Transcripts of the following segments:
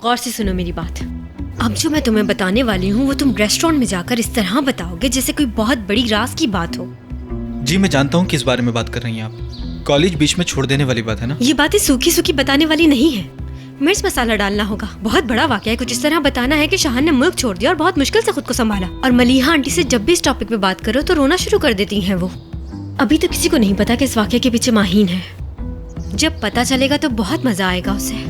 गौर से सुनो मेरी बात। अब जो मैं तुम्हें बताने वाली हूँ वो तुम रेस्टोरेंट में जाकर इस तरह बताओगे जैसे कोई बहुत बड़ी राज की बात हो। जी मैं जानता हूँ किस बारे में बात कर रही हैं आप। कॉलेज बीच में छोड़ देने वाली बात है ना? ये बातें सूखी सूखी बताने वाली नहीं है। मिर्च मसाला डालना होगा। बहुत बड़ा वाकया है। कुछ इस तरह बताना है कि शाहान ने मुल्क छोड़ दिया और बहुत मुश्किल से खुद को संभाला। और मलिहा आंटी से जब भी इस टॉपिक पे बात करो तो रोना शुरू कर देती हैं वो। अभी तो किसी को नहीं पता कि इस वाकये के पीछे माहीन है। जब पता चलेगा तो बहुत मजा आएगा उसे।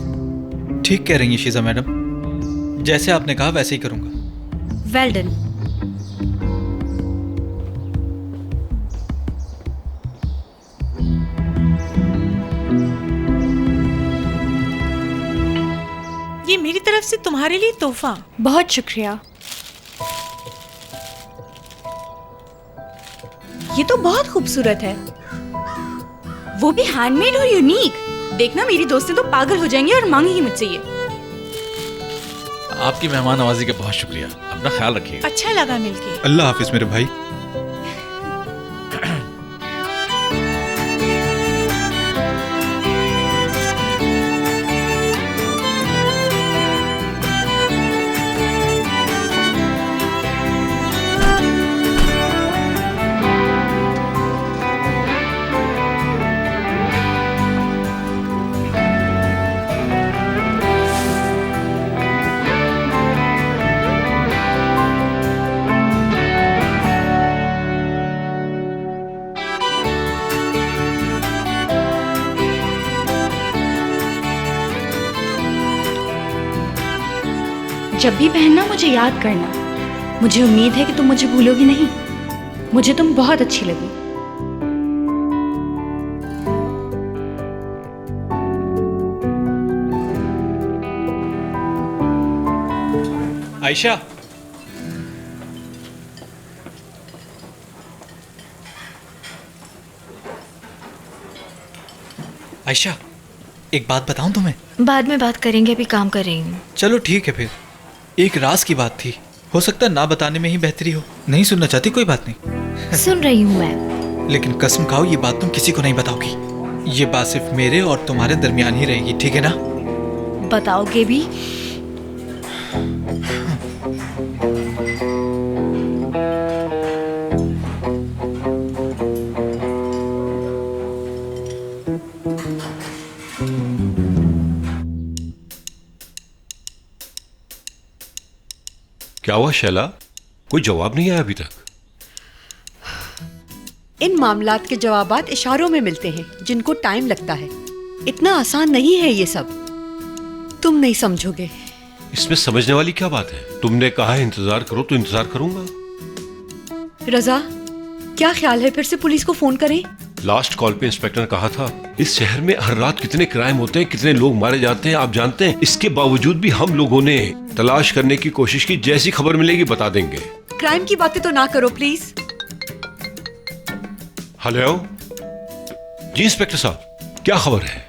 ठीक कह रही हैं शीजा मैडम, जैसे आपने कहा वैसे ही करूंगा। Well done. ये मेरी तरफ से तुम्हारे लिए तोहफा। बहुत शुक्रिया। ये तो बहुत खूबसूरत है, वो भी हैंडमेड और यूनिक। देखना मेरी दोस्तें तो पागल हो जाएंगी और मांगेंगी मुझसे ये। आपकी मेहमान नवाजी का बहुत शुक्रिया। अपना ख्याल रखिएगा। अच्छा लगा मिलके। अल्लाह हाफिज मेरे भाई। जब भी पहनना मुझे याद करना। मुझे उम्मीद है कि तुम मुझे भूलोगी नहीं। मुझे तुम बहुत अच्छी लगी। आयशा, आयशा एक बात बताऊं तुम्हें? बाद में बात करेंगे, अभी काम कर रही हूँ। चलो ठीक है फिर। एक राज की बात थी, हो सकता है ना बताने में ही बेहतरी हो। नहीं सुनना चाहती कोई बात नहीं। सुन रही हूँ मैं। लेकिन कसम खाओ ये बात तुम किसी को नहीं बताओगी। ये बात सिर्फ मेरे और तुम्हारे दरमियान ही रहेगी, ठीक है ना? बताओगे भी? क्या हुआ शैला, कोई जवाब नहीं आया अभी तक? इन मामलात के जवाबात इशारों में मिलते हैं जिनको टाइम लगता है। इतना आसान नहीं है ये सब, तुम नहीं समझोगे। इसमें समझने वाली क्या बात है? तुमने कहा है इंतजार करो तो इंतजार करूंगा। रजा, क्या ख्याल है फिर से पुलिस को फोन करें? लास्ट कॉल पे इंस्पेक्टर ने कहा था इस शहर में हर रात कितने क्राइम होते हैं, कितने लोग मारे जाते हैं आप जानते हैं। इसके बावजूद भी हम लोगों ने तलाश करने की कोशिश की। जैसी खबर मिलेगी बता देंगे। क्राइम की बातें तो ना करो प्लीज। हेलो जी इंस्पेक्टर साहब, क्या खबर है?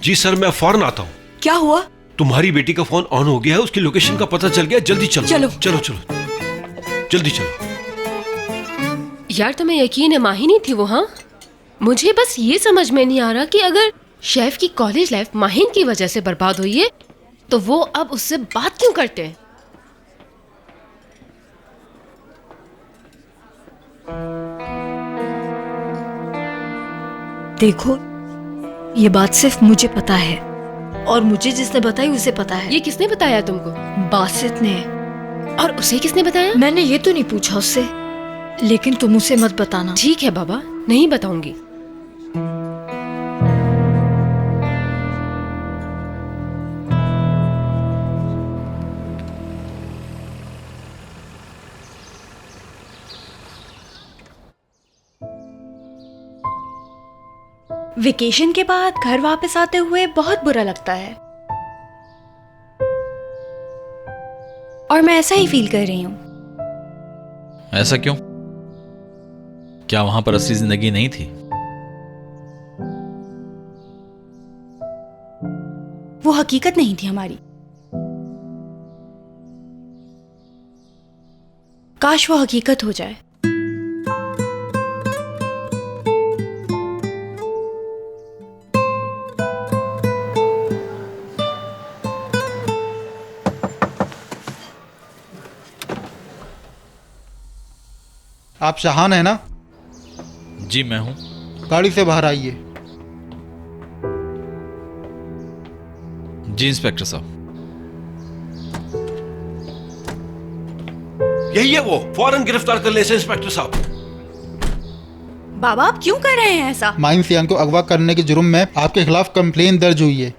जी सर मैं फौरन आता हूँ। क्या हुआ? तुम्हारी बेटी का फोन ऑन हो गया है, उसकी लोकेशन का पता चल गया। जल्दी चलो। चलो चलो चलो जल्दी चलो। यार तुम्हें यकीन है माही नहीं थी वो? हाँ, मुझे बस ये समझ में नहीं आ रहा कि अगर शेफ की कॉलेज लाइफ माहिन की वजह से बर्बाद हुई है तो वो अब उससे बात क्यों करते हैं? देखो, ये बात सिर्फ मुझे पता है और मुझे जिसने बताई उसे पता है। ये किसने बताया तुमको? बासित ने। और उसे किसने बताया? मैंने ये तो नहीं पूछा उससे, लेकिन तुम उसे मत बताना। ठीक है बाबा, नहीं बताऊंगी। वेकेशन के बाद घर वापस आते हुए बहुत बुरा लगता है और मैं ऐसा ही फील कर रही हूँ। ऐसा क्यों? क्या वहां पर असली जिंदगी नहीं थी? वो हकीकत नहीं थी हमारी। काश वो हकीकत हो जाए। आप शाहान है ना? जी मैं हूँ। गाड़ी से बाहर आइए। जी इंस्पेक्टर साहब। यही है वो, फौरन गिरफ्तार कर ले इसे इंस्पेक्टर साहब। बाबा आप क्यों कर रहे हैं ऐसा? माइन सियान को अगवा करने के जुर्म में आपके खिलाफ कंप्लेन दर्ज हुई है।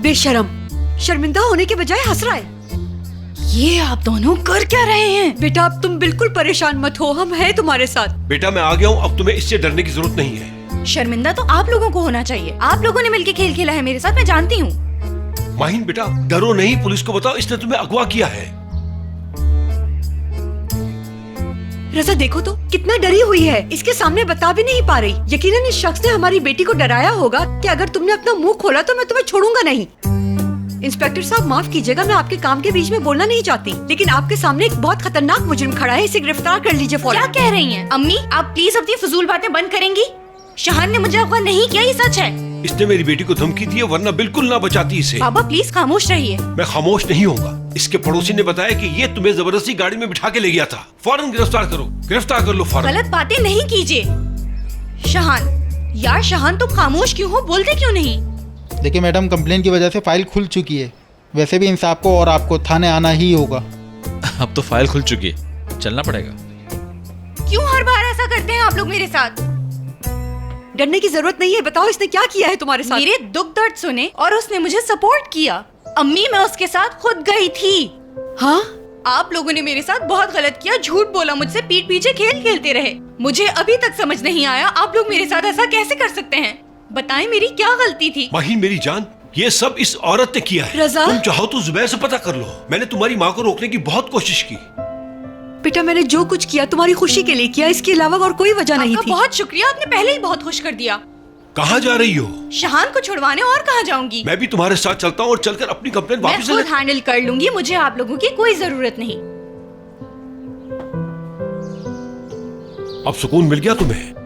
बेशरम, शर्मिंदा होने के बजाय हंस रहा है। ये आप दोनों कर क्या रहे हैं? बेटा अब तुम बिल्कुल परेशान मत हो, हम हैं तुम्हारे साथ। बेटा मैं आ गया हूँ, अब तुम्हें इससे डरने की जरूरत नहीं है। शर्मिंदा तो आप लोगों को होना चाहिए। आप लोगों ने मिलकर खेल खेला है मेरे साथ, मैं जानती हूँ। माहिन बेटा डरो नहीं, पुलिस को बताओ इसने तुम्हें अगवा किया है। रजा देखो तो कितना डरी हुई है, इसके सामने बता भी नहीं पा रही। यकीनन इस शख्स ने हमारी बेटी को डराया होगा कि अगर तुमने अपना मुंह खोला तो मैं तुम्हें छोड़ूंगा नहीं। इंस्पेक्टर साहब माफ कीजिएगा, मैं आपके काम के बीच में बोलना नहीं चाहती, लेकिन आपके सामने एक बहुत खतरनाक मुजरिम खड़ा है, इसे गिरफ्तार कर लीजिए फौरन। क्या कह रही हैं? अम्मी आप प्लीज अपनी फजूल बातें बंद करेंगी? शहान ने मुझे अगवा नहीं किया, ये सच है। इसने मेरी बेटी को धमकी दी है, वरना बिल्कुल ना बचाती इसे। बाबा प्लीज खामोश रहिए। मैं खामोश नहीं होऊंगा। इसके पड़ोसी ने बताया कि ये तुम्हें जबरदस्ती गाड़ी में बिठा के ले गया था। फौरन गिरफ्तार करो, गिरफ्तार कर लो फौरन। गलत बातें नहीं कीजिए। शहान, यार शहान तुम खामोश क्यों हो, बोलते क्यों नहीं? देखिए मैडम, कंप्लेन की वजह से फाइल खुल चुकी है। वैसे भी इंसाफ को और आपको थाने आना ही होगा। अब तो फाइल खुल चुकी है, चलना पड़ेगा। क्यों हर बार ऐसा करते हैं आप लोग मेरे साथ? डरने की जरूरत नहीं है, बताओ इसने क्या किया है तुम्हारे साथ? मेरे दुख दर्द सुने और उसने मुझे सपोर्ट किया। अम्मी मैं उसके साथ खुद गई थी। हाँ आप लोगों ने मेरे साथ बहुत गलत किया, झूठ बोला मुझसे, पीठ पीछे खेल खेलते रहे। मुझे अभी तक समझ नहीं आया आप लोग मेरे साथ ऐसा कैसे कर सकते हैं। बताएं मेरी क्या गलती थी? माहिन मेरी जान, ये सब इस औरत ने किया है। रज़ा? तुम चाहो तो जुबैर से पता कर लो। मैंने तुम्हारी माँ को रोकने की बहुत कोशिश की। बेटा मैंने जो कुछ किया तुम्हारी खुशी के लिए किया, इसके अलावा और कोई वजह नहीं आपका थी। बहुत शुक्रिया, आपने पहले ही बहुत खुश कर दिया। कहाँ जा रही हो? शहान को छुड़वाने और कहाँ जाऊंगी? मैं भी तुम्हारे साथ चलता हूँ और चलकर अपनी कंप्लेन मैं वापस खुद हैंडल कर लूंगी, मुझे आप लोगों की कोई जरूरत नहीं। अब सुकून मिल गया तुम्हें?